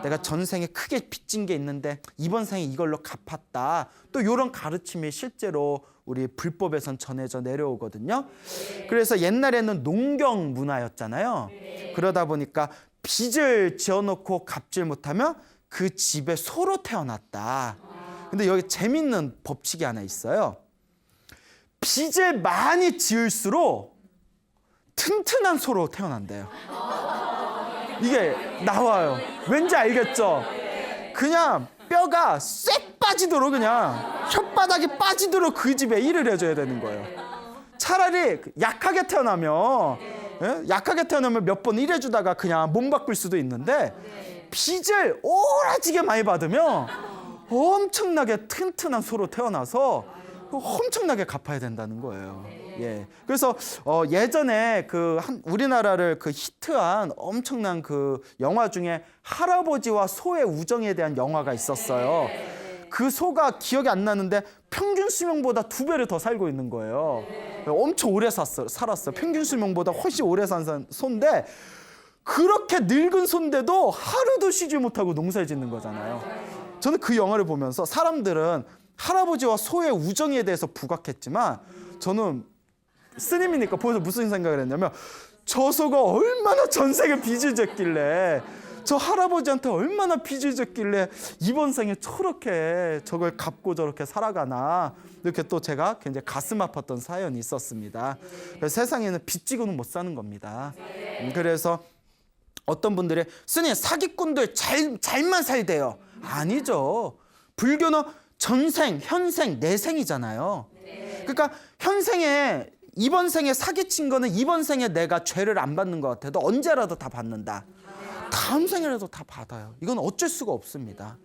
내가 전생에 크게 빚진 게 있는데 이번 생에 이걸로 갚았다. 또 이런 가르침이 실제로 우리 불법에선 전해져 내려오거든요. 그래서 옛날에는 농경 문화였잖아요. 그러다 보니까 빚을 지어놓고 갚질 못하면 그 집에 소로 태어났다. 근데 여기 재밌는 법칙이 하나 있어요. 빚을 많이 지을수록 튼튼한 소로 태어난대요. 이게 나와요. 왠지 알겠죠? 그냥 뼈가 쇠 빠지도록 그냥 혓바닥이 빠지도록 그 집에 일을 해줘야 되는 거예요. 차라리 약하게 태어나면 약하게 태어나면 몇 번 일해주다가 그냥 몸 바꿀 수도 있는데 빚을 오라지게 많이 받으면 엄청나게 튼튼한 소로 태어나서 엄청나게 갚아야 된다는 거예요. 예. 그래서 예전에 우리나라를 히트한 엄청난 영화 중에 할아버지와 소의 우정에 대한 영화가 있었어요. 그 소가 기억이 안 나는데 평균 수명보다 2배를 더 살고 있는 거예요. 엄청 오래 살았어요. 평균 수명보다 훨씬 오래 산 소인데 그렇게 늙은 소인데도 하루도 쉬지 못하고 농사를 짓는 거잖아요. 저는 그 영화를 보면서 사람들은 할아버지와 소의 우정에 대해서 부각했지만 저는 스님이니까 보면서 무슨 생각을 했냐면 저 소가 얼마나 전생에 빚을 졌길래 저 할아버지한테 얼마나 빚을 졌길래 이번 생에 저렇게 저걸 갚고 저렇게 살아가나 이렇게 또 제가 굉장히 가슴 아팠던 사연이 있었습니다. 그래서 세상에는 빚지고는 못 사는 겁니다. 그래서 어떤 분들이 스님 사기꾼들 잘만 살대요. 아니죠. 불교는 전생, 현생, 내생이잖아요. 그러니까 현생에 이번 생에 사기친 거는 이번 생에 내가 죄를 안 받는 것 같아도 언제라도 다 받는다. 다음 생에라도 다 받아요. 이건 어쩔 수가 없습니다.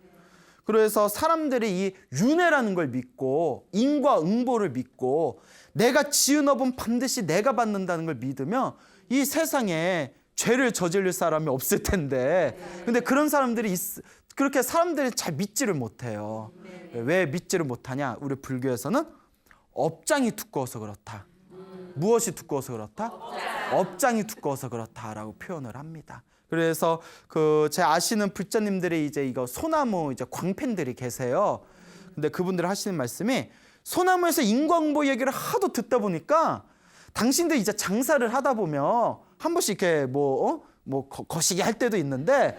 그래서 사람들이 이 윤회라는 걸 믿고 인과응보를 믿고 내가 지은 업은 반드시 내가 받는다는 걸 믿으면 이 세상에 죄를 저지를 사람이 없을 텐데 근데 그런 사람들이 그렇게 사람들이 잘 믿지를 못해요. 왜 믿지를 못하냐? 우리 불교에서는 업장이 두꺼워서 그렇다. 무엇이 두꺼워서 그렇다? 업장이 두꺼워서 그렇다라고 표현을 합니다. 그래서 제 아시는 불자님들이 이제 이거 소나무 이제 광팬들이 계세요. 근데 그분들 하시는 말씀이 소나무에서 인과응보 얘기를 하도 듣다 보니까 당신들 이제 장사를 하다 보면 한 번씩 이렇게 거시기 할 때도 있는데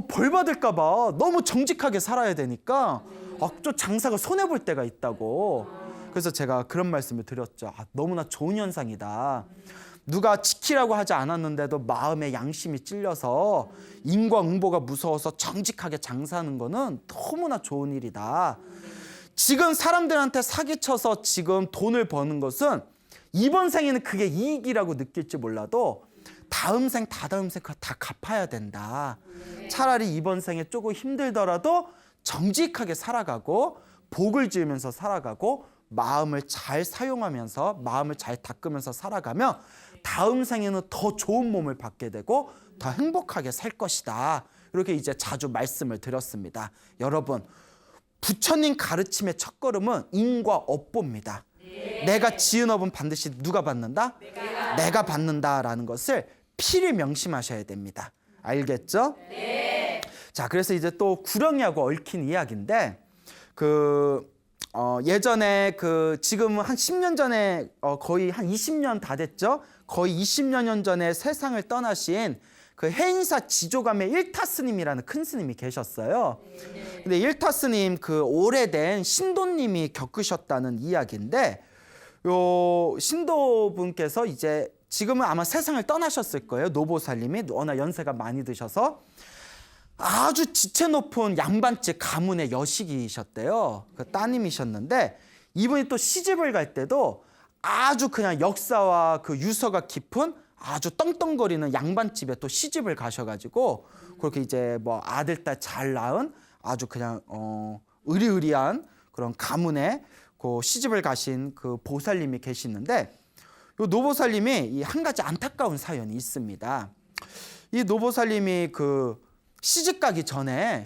벌 받을까 봐 너무 정직하게 살아야 되니까 좀 장사가 손해볼 때가 있다고. 그래서 제가 그런 말씀을 드렸죠. 너무나 좋은 현상이다. 누가 지키라고 하지 않았는데도 마음에 양심이 찔려서 인과응보가 무서워서 정직하게 장사하는 거는 너무나 좋은 일이다. 지금 사람들한테 사기쳐서 지금 돈을 버는 것은 이번 생에는 그게 이익이라고 느낄지 몰라도 다음 생, 다다음 생 다 갚아야 된다. 차라리 이번 생에 조금 힘들더라도 정직하게 살아가고 복을 지으면서 살아가고 마음을 잘 사용하면서 마음을 잘 닦으면서 살아가면 다음 생에는 더 좋은 몸을 받게 되고 더 행복하게 살 것이다. 이렇게 이제 자주 말씀을 드렸습니다. 여러분, 부처님 가르침의 첫걸음은 인과업보입니다. 내가 지은 업은 반드시 누가 받는다? 내가 받는다라는 것을 필히 명심하셔야 됩니다. 알겠죠? 네. 자, 그래서 이제 또 구렁이하고 얽힌 이야기인데 예전에 지금은 한 10년 전에 거의 한 20년 다 됐죠? 거의 20여 년 전에 세상을 떠나신 해인사 지조감의 일타 스님이라는 큰 스님이 계셨어요. 근데 일타 스님 오래된 신도님이 겪으셨다는 이야기인데 요 신도분께서 이제 지금은 아마 세상을 떠나셨을 거예요. 노보살님이 워낙 연세가 많이 드셔서 아주 지체 높은 양반집 가문의 여식이셨대요. 따님이셨는데 이분이 또 시집을 갈 때도 아주 그냥 역사와 유서가 깊은 아주 떵떵거리는 양반집에 또 시집을 가셔가지고 그렇게 이제 아들, 딸 잘 낳은 아주 그냥 의리의리한 그런 가문에 시집을 가신 보살님이 계시는데 이 노보살님이 한 가지 안타까운 사연이 있습니다. 이 노보살님이 시집 가기 전에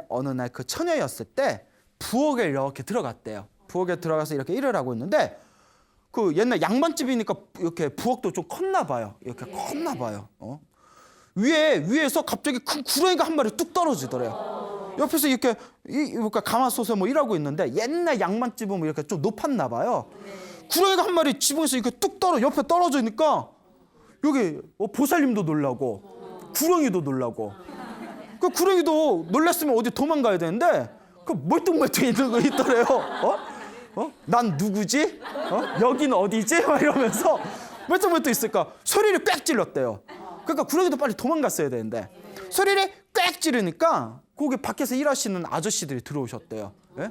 어느 날 처녀였을 때 부엌에 이렇게 들어갔대요. 부엌에 들어가서 이렇게 일을 하고 있는데 옛날 양반집이니까 이렇게 부엌도 좀 컸나 봐요. 이렇게 컸나 봐요. 위에서 갑자기 큰 구렁이가 한 마리 뚝 떨어지더래요. 옆에서 이렇게 그러니까 가마솥에 뭐 일하고 있는데 옛날 양만집은 뭐 이렇게 좀 높았나 봐요. 구렁이가 한 마리 지붕에서 이렇게 뚝 옆에 떨어지니까 여기 보살님도 놀라고 구렁이도 놀라고. 그 구렁이도 놀랐으면 어디 도망가야 되는데 그 멀뚱멀뚱 있는 거 있더래요. 난 누구지? 여긴 어디지? 막 이러면서 멀뚱멀뚱 있을까 소리를 꽥 질렀대요. 그러니까 구렁이도 빨리 도망갔어야 되는데 소리를 꽥 지르니까 거기 밖에서 일하시는 아저씨들이 들어오셨대요. 예?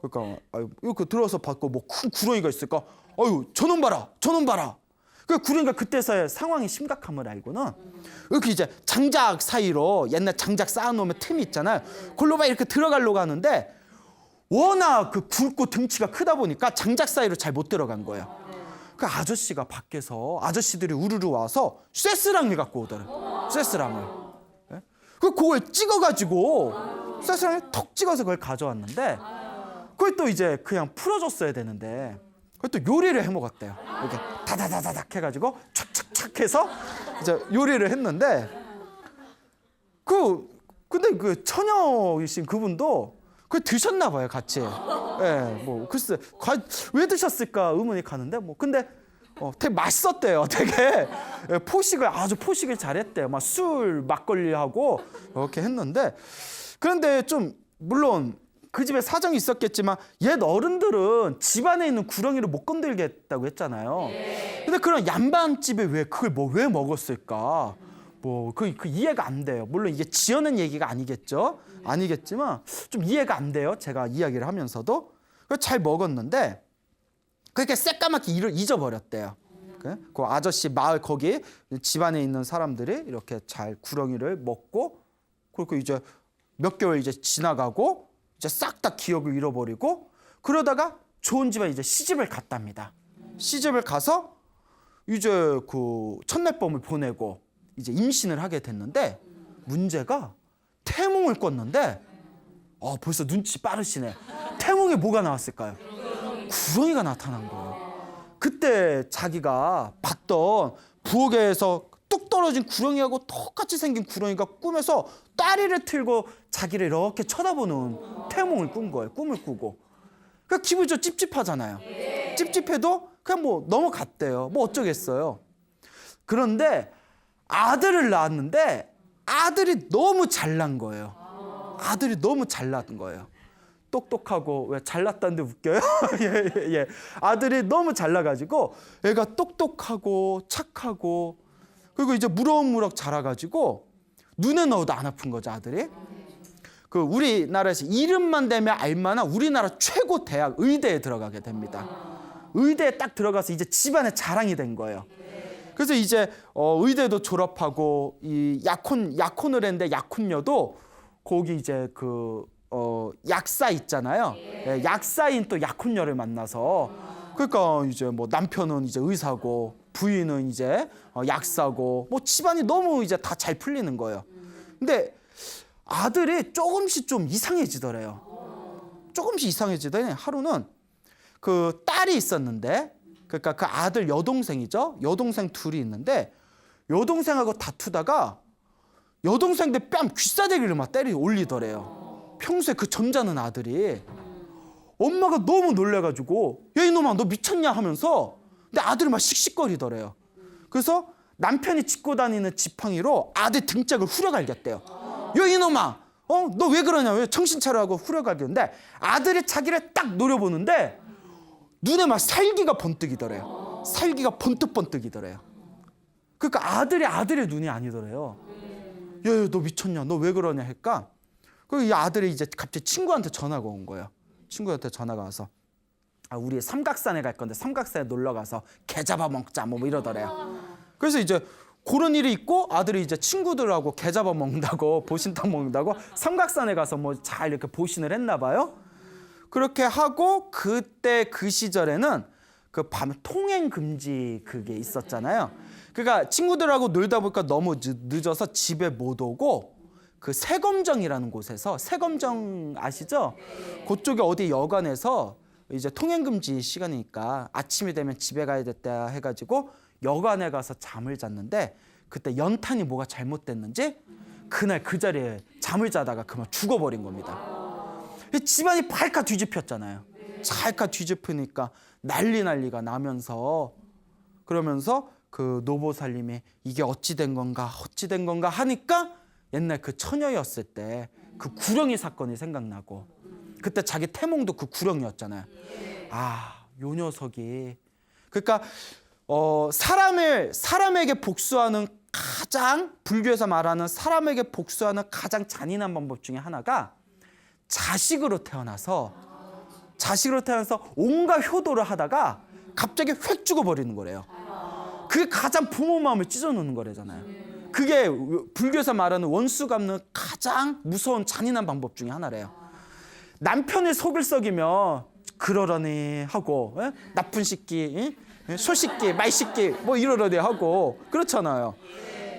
그러니까 이렇게 들어와서 봤고 뭐 큰 구렁이가 있을까? 아유 저놈 봐라, 저놈 봐라. 그 구렁이가 그때서야 상황이 심각함을 알고는 이렇게 이제 장작 사이로 옛날 장작 쌓아놓으면 틈이 있잖아요. 그걸로 막 이렇게 들어가려고 하는데 워낙 그 굵고 등치가 크다 보니까 장작 사이로 잘 못 들어간 거예요. 그 아저씨가 밖에서 아저씨들이 우르르 와서 쇠스랑을 갖고 오더래요. 쇠스랑을. 예? 그걸 찍어가지고 쇠스랑을 턱 찍어서 그걸 가져왔는데 그걸 또 이제 그냥 풀어줬어야 되는데 그걸 또 요리를 해 먹었대요. 이렇게 다다다다닥 해가지고 착착착 해서 이제 요리를 했는데 근데 그 처녀이신 그분도 그걸 드셨나 봐요, 같이. 예, 뭐 글쎄 왜 드셨을까 의문이 가는데 뭐 근데 되게 맛있었대요. 되게 포식을 잘했대요. 막 술 막걸리하고 이렇게 했는데 그런데 좀 물론 그 집에 사정이 있었겠지만 옛 어른들은 집안에 있는 구렁이를 못 건들겠다고 했잖아요. 근데 그런 양반집에 왜 그걸 왜 먹었을까? 뭐 그 이해가 안 돼요. 물론 이게 지어낸 얘기가 아니겠지만 좀 이해가 안 돼요. 제가 이야기를 하면서도 잘 먹었는데 그렇게 새까맣게 잊어버렸대요. 그 아저씨 마을 거기 집안에 있는 사람들이 이렇게 잘 구렁이를 먹고 그리고 이제 몇 개월 이제 지나가고 이제 싹 다 기억을 잃어버리고 그러다가 좋은 집에 이제 시집을 갔답니다. 시집을 가서 이제 그 첫날밤을 보내고 이제 임신을 하게 됐는데 문제가 태몽을 꿨는데 벌써 눈치 빠르시네. 태몽에 뭐가 나왔을까요? 구렁이가 나타난 거예요. 그때 자기가 봤던 부엌에서 뚝 떨어진 구렁이하고 똑같이 생긴 구렁이가 꿈에서 다리를 틀고 자기를 이렇게 쳐다보는 태몽을 꾼 거예요. 꿈을 꾸고. 그러니까 기분이 좀 찝찝하잖아요. 찝찝해도 그냥 뭐 넘어갔대요. 뭐 어쩌겠어요. 그런데 아들을 낳았는데 아들이 너무 잘난 거예요. 아들이 너무 잘난 거예요. 똑똑하고 왜 잘났다는데 웃겨요? 예. 아들이 너무 잘나가지고 애가 똑똑하고 착하고 그리고 이제 무럭무럭 자라가지고 눈에 넣어도 안 아픈 거죠, 아들이. 그 우리나라에서 이름만 대면 알만한 우리나라 최고 대학 의대에 들어가게 됩니다. 의대에 딱 들어가서 이제 집안의 자랑이 된 거예요. 그래서 이제 의대도 졸업하고 이 약혼을 했는데 약혼녀도 거기 이제 약사 있잖아요. 예, 약사인 또 약혼녀를 만나서 그러니까 이제 뭐 남편은 이제 의사고 부인은 이제 약사고 뭐 집안이 너무 이제 다 잘 풀리는 거예요. 근데 아들이 조금씩 좀 이상해지더래요. 조금씩 이상해지더니 하루는 그 딸이 있었는데 그러니까 그 아들 여동생이죠. 여동생 둘이 있는데 여동생하고 다투다가 여동생들 뺨 귀싸대기를 막 때려 올리더래요. 평소에 그 점잖은 아들이 엄마가 너무 놀래가지고 야 이놈아 너 미쳤냐 하면서 근데 아들이 막 씩씩거리더래요. 그래서 남편이 짚고 다니는 지팡이로 아들 등짝을 후려갈겼대요. 야 이놈아 너 왜 그러냐 왜 정신 차려하고 후려갈겼는데 아들이 자기를 딱 노려보는데 눈에 막 살기가 번뜩이더래요. 살기가 번뜩번뜩이더래요. 그러니까 아들의 눈이 아니더래요. 야, 너 미쳤냐? 너 왜 그러냐? 할까? 이 아들이 이제 갑자기 친구한테 전화가 온 거예요. 친구한테 전화가 와서 우리 삼각산에 갈 건데 삼각산에 놀러 가서 게 잡아 먹자 뭐 이러더래요. 그래서 이제 그런 일이 있고 아들이 이제 친구들하고 게 잡아 먹는다고 보신탕 먹는다고 삼각산에 가서 뭐 잘 이렇게 보신을 했나 봐요. 그렇게 하고 그때 그 시절에는 그 밤에 통행 금지 그게 있었잖아요. 그러니까 친구들하고 놀다 보니까 너무 늦어서 집에 못 오고 그 세검정이라는 곳에서 세검정 아시죠? 그쪽에 어디 여관에서 이제 통행 금지 시간이니까 아침이 되면 집에 가야 됐다 해가지고 여관에 가서 잠을 잤는데 그때 연탄이 뭐가 잘못됐는지 그날 그 자리에 잠을 자다가 그만 죽어버린 겁니다. 집안이 발칵 뒤집혔잖아요. 발칵 뒤집으니까 난리가 나면서 그러면서 그 노보살님이 이게 어찌 된 건가 하니까 옛날 그 처녀였을 때 그 구렁이 사건이 생각나고 그때 자기 태몽도 그 구렁이었잖아요. 요 녀석이 그러니까 사람에게 복수하는 가장 불교에서 말하는 사람에게 복수하는 가장 잔인한 방법 중에 하나가 자식으로 태어나서 온갖 효도를 하다가 갑자기 획 죽어버리는 거래요. 그게 가장 부모 마음을 찢어놓는 거래잖아요. 그게 불교에서 말하는 원수 갚는 가장 무서운 잔인한 방법 중에 하나래요. 남편의 속을 썩이면 그러려니 하고 나쁜 새끼, 소새끼, 말새끼 뭐 이러려니 하고 그렇잖아요.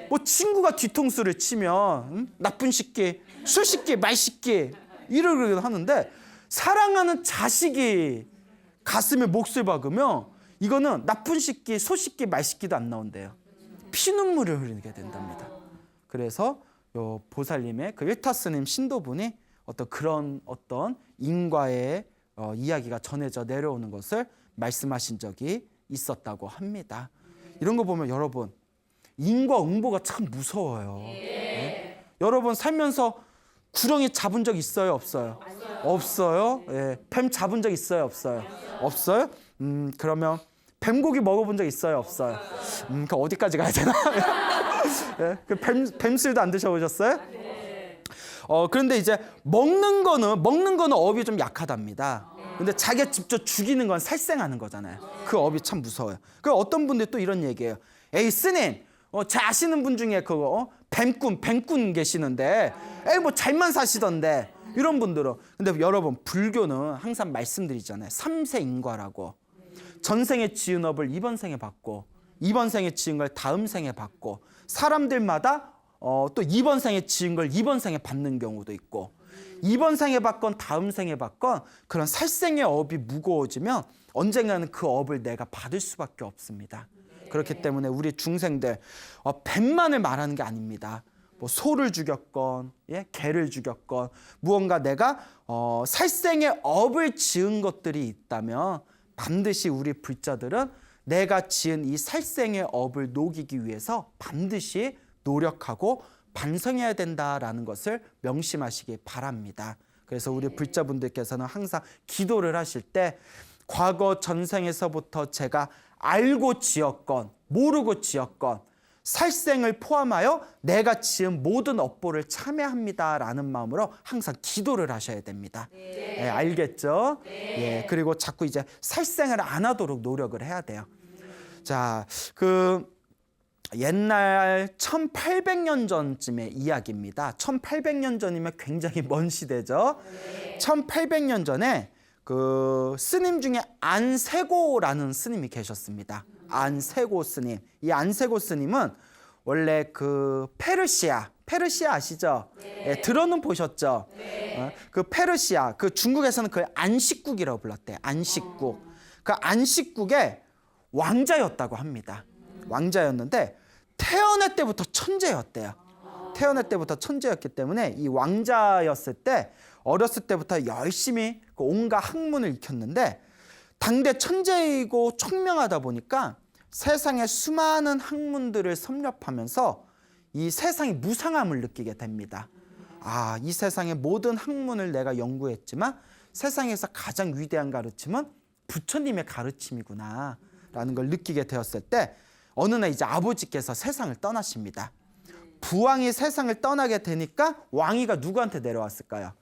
뭐 친구가 뒤통수를 치면 나쁜 새끼, 소새끼, 말새끼 이러려니 하는데 사랑하는 자식이 가슴에 몫을 박으면 이거는 나쁜 새끼, 소새끼, 말새끼도 안 나온대요. 피눈물을 흘리게 된답니다. 그래서 요 보살님의 그 일타스님 신도분이 그런 인과의 이야기가 전해져 내려오는 것을 말씀하신 적이 있었다고 합니다. 이런 거 보면 여러분 인과응보가 참 무서워요. 네? 여러분 살면서 구렁이 잡은 적 있어요, 없어요? 없어요? 예. 뱀 잡은 적 있어요, 없어요? 없어요? 그러면 뱀고기 먹어본 적 있어요, 없어요? 그 어디까지 가야 되나? 예? 그 뱀술도 안 드셔보셨어요? 그런데 이제 먹는 거는 업이 좀 약하답니다. 근데 자기가 직접 죽이는 건 살생하는 거잖아요. 그 업이 참 무서워요. 그 어떤 분들이 또 이런 얘기해요. 에이 스님, 제 아시는 분 중에 그거 뱀꾼 계시는데, 뭐 잘만 사시던데 이런 분들은. 근데 여러분 불교는 항상 말씀드리잖아요. 삼세인과라고. 전생에 지은 업을 이번 생에 받고, 이번 생에 지은 걸 다음 생에 받고, 사람들마다 또 이번 생에 지은 걸 이번 생에 받는 경우도 있고, 이번 생에 받건 다음 생에 받건 그런 살생의 업이 무거워지면 언젠가는 그 업을 내가 받을 수밖에 없습니다. 그렇기 때문에 우리 중생들 뱀만을 말하는 게 아닙니다. 뭐 소를 죽였건 개를 죽였건 무언가 내가 살생의 업을 지은 것들이 있다면 반드시 우리 불자들은 내가 지은 이 살생의 업을 녹이기 위해서 반드시 노력하고 반성해야 된다라는 것을 명심하시기 바랍니다. 그래서 우리 불자분들께서는 항상 기도를 하실 때 과거 전생에서부터 제가 알고 지었건 모르고 지었건 살생을 포함하여 내가 지은 모든 업보를 참회합니다라는 마음으로 항상 기도를 하셔야 됩니다. 네, 알겠죠? 예, 그리고 자꾸 이제 살생을 안 하도록 노력을 해야 돼요. 자, 옛날 1800년 전쯤의 이야기입니다. 1800년 전이면 굉장히 먼 시대죠. 1800년 전에 그 스님 중에 안세고라는 스님이 계셨습니다. 안세고 스님. 이 안세고 스님은 원래 그 페르시아 아시죠? 네, 들어는 보셨죠? 네. 그 페르시아, 그 중국에서는 그걸 안식국이라고 불렀대요. 안식국. 그 안식국의 왕자였다고 합니다. 왕자였는데 태어날 때부터 천재였대요. 태어날 때부터 천재였기 때문에 이 왕자였을 때 어렸을 때부터 열심히 온갖 학문을 익혔는데 당대 천재이고 총명하다 보니까 세상의 수많은 학문들을 섭렵하면서 이 세상의 무상함을 느끼게 됩니다. 이 세상의 모든 학문을 내가 연구했지만 세상에서 가장 위대한 가르침은 부처님의 가르침이구나 라는 걸 느끼게 되었을 때 어느 날 이제 아버지께서 세상을 떠나십니다. 부왕이 세상을 떠나게 되니까 왕위가 누구한테 내려왔을까요?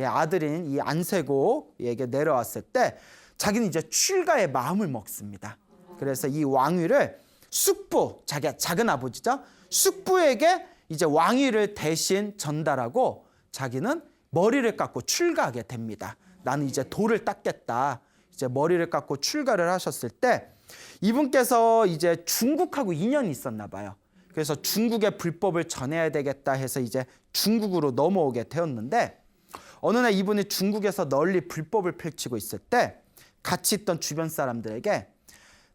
아들인 이 안세고에게 내려왔을 때 자기는 이제 출가의 마음을 먹습니다. 그래서 이 왕위를 숙부, 자기 작은 아버지죠. 숙부에게 이제 왕위를 대신 전달하고 자기는 머리를 깎고 출가하게 됩니다. 나는 이제 도를 닦겠다. 이제 머리를 깎고 출가를 하셨을 때 이분께서 이제 중국하고 인연이 있었나 봐요. 그래서 중국의 불법을 전해야 되겠다 해서 이제 중국으로 넘어오게 되었는데 어느 날 이분이 중국에서 널리 불법을 펼치고 있을 때 같이 있던 주변 사람들에게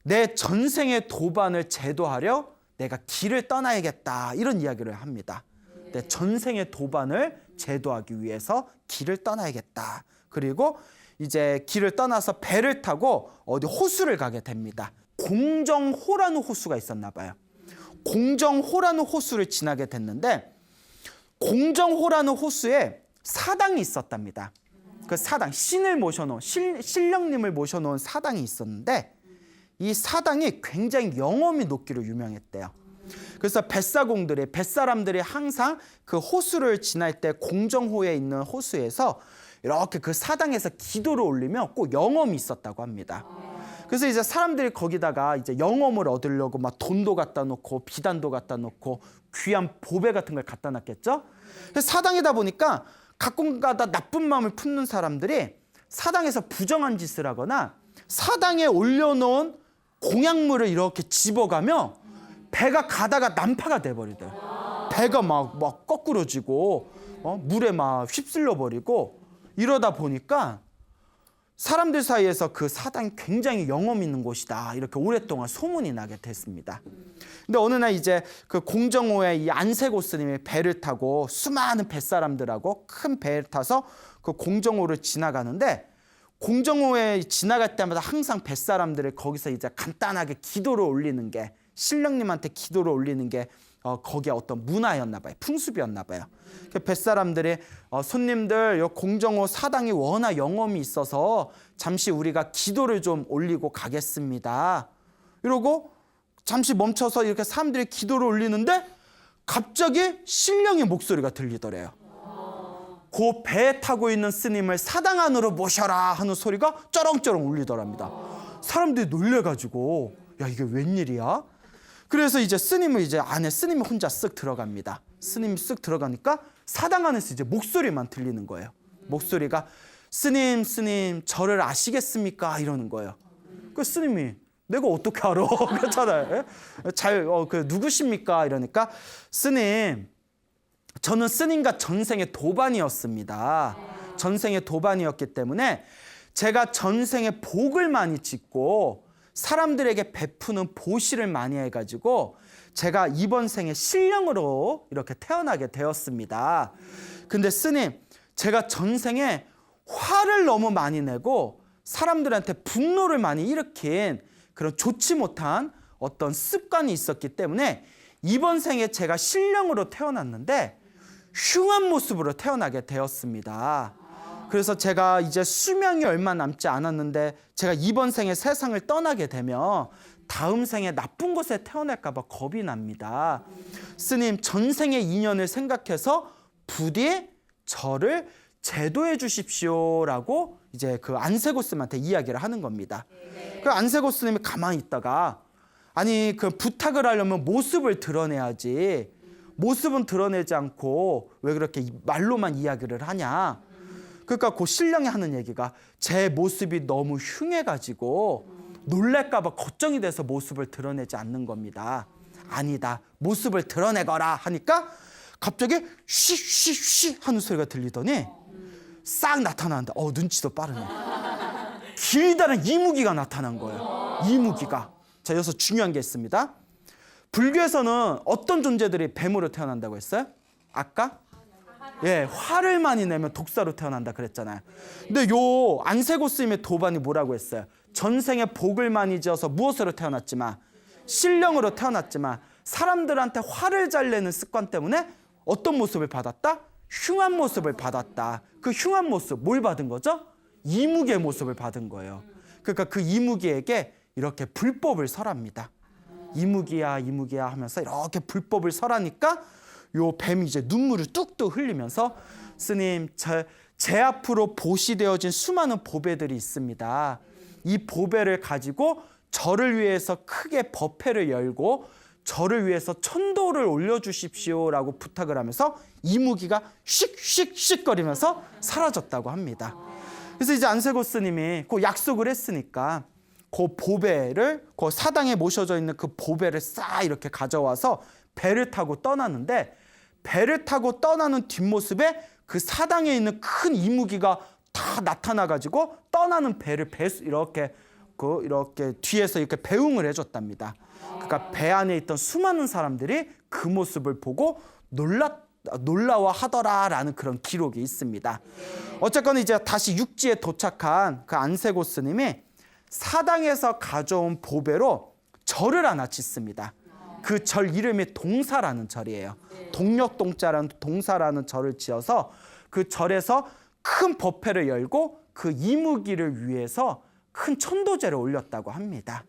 내 전생의 도반을 제도하려 내가 길을 떠나야겠다 이런 이야기를 합니다. 내 전생의 도반을 제도하기 위해서 길을 떠나야겠다. 그리고 이제 길을 떠나서 배를 타고 어디 호수를 가게 됩니다. 공정호라는 호수가 있었나 봐요. 공정호라는 호수를 지나게 됐는데 공정호라는 호수에 사당이 있었답니다. 그 사당, 신을 모셔놓은 신령님을 모셔놓은 사당이 있었는데 이 사당이 굉장히 영험이 높기로 유명했대요. 그래서 뱃사람들이 항상 그 호수를 지날 때 공정호에 있는 호수에서 이렇게 그 사당에서 기도를 올리며 꼭 영험이 있었다고 합니다. 그래서 이제 사람들이 거기다가 이제 영험을 얻으려고 막 돈도 갖다 놓고 비단도 갖다 놓고 귀한 보배 같은 걸 갖다 놨겠죠. 그래서 사당이다 보니까 가끔가다 나쁜 마음을 품는 사람들이 사당에서 부정한 짓을 하거나 사당에 올려놓은 공약물을 이렇게 집어가며 배가 가다가 난파가 돼버리더라고요. 배가 막 거꾸러지고 물에 막 휩쓸려 버리고 이러다 보니까 사람들 사이에서 그 사당이 굉장히 영험 있는 곳이다 이렇게 오랫동안 소문이 나게 됐습니다. 근데 어느 날 이제 그 공정호에 이 안세고 스님이 배를 타고 수많은 뱃사람들하고 큰 배를 타서 그 공정호를 지나가는데 공정호에 지나갈 때마다 항상 뱃사람들을 거기서 이제 간단하게 기도를 올리는 게 신령님한테 기도를 올리는 게 거기에 어떤 문화였나 봐요. 풍습이었나 봐요. 뱃사람들이 손님들 요 공정호 사당이 워낙 영험이 있어서 잠시 우리가 기도를 좀 올리고 가겠습니다. 이러고 잠시 멈춰서 이렇게 사람들이 기도를 올리는데 갑자기 신령의 목소리가 들리더래요. 그 배에 타고 있는 스님을 사당 안으로 모셔라 하는 소리가 쩌렁쩌렁 울리더랍니다. 사람들이 놀래가지고 야 이게 웬일이야? 그래서 이제 스님이 혼자 쓱 들어갑니다. 스님이 쓱 들어가니까 사당 안에서 이제 목소리만 들리는 거예요. 목소리가 스님 저를 아시겠습니까? 이러는 거예요. 그 스님이 내가 어떻게 알아? 그렇잖아요. 누구십니까? 이러니까 스님 저는 스님과 전생의 도반이었습니다. 전생의 도반이었기 때문에 제가 전생에 복을 많이 짓고 사람들에게 베푸는 보시를 많이 해가지고 제가 이번 생에 신령으로 이렇게 태어나게 되었습니다. 근데 스님 제가 전생에 화를 너무 많이 내고 사람들한테 분노를 많이 일으킨 그런 좋지 못한 어떤 습관이 있었기 때문에 이번 생에 제가 신령으로 태어났는데 흉한 모습으로 태어나게 되었습니다. 그래서 제가 이제 수명이 얼마 남지 않았는데 제가 이번 생에 세상을 떠나게 되면 다음 생에 나쁜 곳에 태어날까 봐 겁이 납니다. 스님 전생의 인연을 생각해서 부디 저를 제도해 주십시오라고 이제 그 안세고 스님한테 이야기를 하는 겁니다. 그 안세고 스님이 가만히 있다가 아니 그 부탁을 하려면 모습을 드러내야지 모습은 드러내지 않고 왜 그렇게 말로만 이야기를 하냐. 그러니까 그 신령이 하는 얘기가 제 모습이 너무 흉해가지고 놀랄까 봐 걱정이 돼서 모습을 드러내지 않는 겁니다. 아니다. 모습을 드러내거라 하니까 갑자기 쉬쉬쉬 하는 소리가 들리더니 싹 나타나는데 눈치도 빠르네. 길다란 이무기가 나타난 거예요. 이무기가. 자, 여기서 중요한 게 있습니다. 불교에서는 어떤 존재들이 뱀으로 태어난다고 했어요? 아까? 예, 화를 많이 내면 독사로 태어난다 그랬잖아요. 근데 요 안세고 스님의 도반이 뭐라고 했어요? 전생에 복을 많이 지어서 무엇으로 태어났지만 신령으로 태어났지만 사람들한테 화를 잘 내는 습관 때문에 어떤 모습을 받았다? 흉한 모습을 받았다. 그 흉한 모습 뭘 받은 거죠? 이무기의 모습을 받은 거예요. 그러니까 그 이무기에게 이렇게 불법을 설합니다. 이무기야 하면서 이렇게 불법을 설하니까 요 뱀이 이제 눈물을 뚝뚝 흘리면서 스님 제 앞으로 보시되어진 수많은 보배들이 있습니다. 이 보배를 가지고 저를 위해서 크게 법회를 열고 저를 위해서 천도를 올려주십시오라고 부탁을 하면서 이무기가 씩씩씩 거리면서 사라졌다고 합니다. 그래서 이제 안세고 스님이 그 약속을 했으니까 그 보배를 그 사당에 모셔져 있는 그 보배를 싹 이렇게 가져와서 배를 타고 떠나는데 배를 타고 떠나는 뒷모습에 그 사당에 있는 큰 이무기가 다 나타나가지고 떠나는 배를 이렇게 이렇게 뒤에서 이렇게 배웅을 해줬답니다. 그러니까 배 안에 있던 수많은 사람들이 그 모습을 보고 놀라워하더라라는 그런 기록이 있습니다. 어쨌거나 이제 다시 육지에 도착한 그 안세고 스님이 사당에서 가져온 보배로 절을 하나 짓습니다. 그 절 이름이 동사라는 절이에요. 동력동자라는 동사라는 절을 지어서 그 절에서 큰 법회를 열고 그 이무기를 위해서 큰 천도제를 올렸다고 합니다.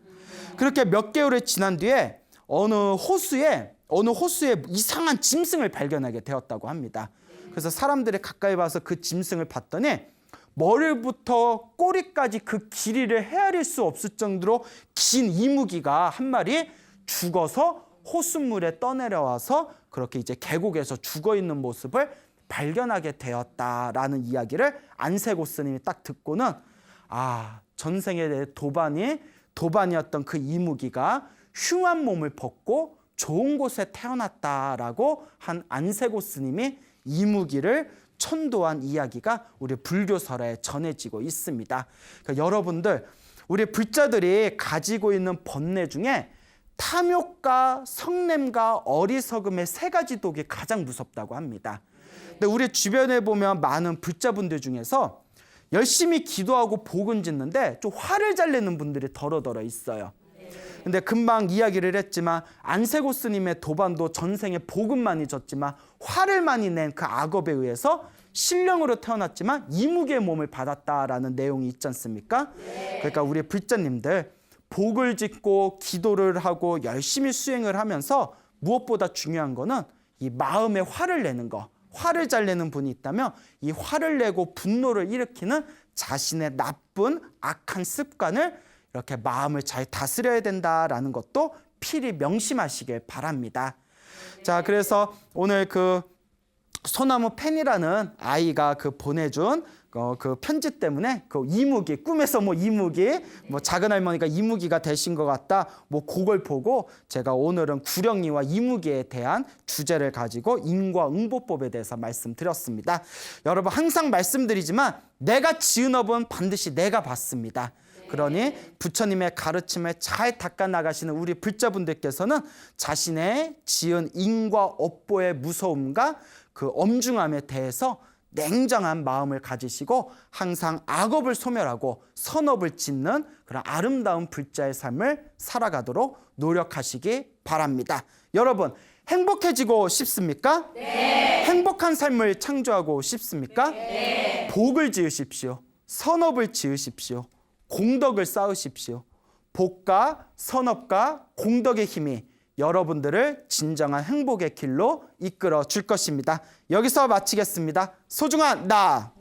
그렇게 몇 개월이 지난 뒤에 어느 호수에 이상한 짐승을 발견하게 되었다고 합니다. 그래서 사람들이 가까이 와서 그 짐승을 봤더니 머리부터 꼬리까지 그 길이를 헤아릴 수 없을 정도로 긴 이무기가 한 마리 죽어서 호수물에 떠내려와서 그렇게 이제 계곡에서 죽어 있는 모습을 발견하게 되었다라는 이야기를 안세고 스님이 딱 듣고는 전생에 도반이었던 그 이무기가 흉한 몸을 벗고 좋은 곳에 태어났다라고 한 안세고 스님이 이무기를 천도한 이야기가 우리 불교설에 전해지고 있습니다. 그러니까 여러분들, 우리 불자들이 가지고 있는 번뇌 중에 탐욕과 성냄과 어리석음의 세 가지 독이 가장 무섭다고 합니다. 근데 우리 주변에 보면 많은 불자분들 중에서 열심히 기도하고 복은 짓는데 좀 화를 잘 내는 분들이 더러더러 있어요. 근데 금방 이야기를 했지만 안세고 스님의 도반도 전생에 복은 많이 졌지만 화를 많이 낸 그 악업에 의해서 신령으로 태어났지만 이무기의 몸을 받았다라는 내용이 있지 않습니까? 그러니까 우리 불자님들, 복을 짓고 기도를 하고 열심히 수행을 하면서 무엇보다 중요한 거는 이 마음에 화를 내는 거, 화를 잘 내는 분이 있다면 이 화를 내고 분노를 일으키는 자신의 나쁜 악한 습관을 이렇게 마음을 잘 다스려야 된다라는 것도 필히 명심하시길 바랍니다. 자, 그래서 오늘 그 소나무 팬이라는 아이가 그 보내준 그 편지 때문에 그 이무기, 꿈에서 이무기, 작은 할머니가 이무기가 되신 것 같다, 그걸 보고 제가 오늘은 구령이와 이무기에 대한 주제를 가지고 인과응보법에 대해서 말씀드렸습니다. 여러분, 항상 말씀드리지만 내가 지은 업은 반드시 내가 받습니다. 그러니 부처님의 가르침을 잘 닦아 나가시는 우리 불자분들께서는 자신의 지은 인과 업보의 무서움과 그 엄중함에 대해서 냉정한 마음을 가지시고 항상 악업을 소멸하고 선업을 짓는 그런 아름다운 불자의 삶을 살아가도록 노력하시기 바랍니다. 여러분, 행복해지고 싶습니까? 네. 행복한 삶을 창조하고 싶습니까? 네. 복을 지으십시오. 선업을 지으십시오. 공덕을 쌓으십시오. 복과 선업과 공덕의 힘이 여러분들을 진정한 행복의 길로 이끌어 줄 것입니다. 여기서 마치겠습니다. 소중한 나.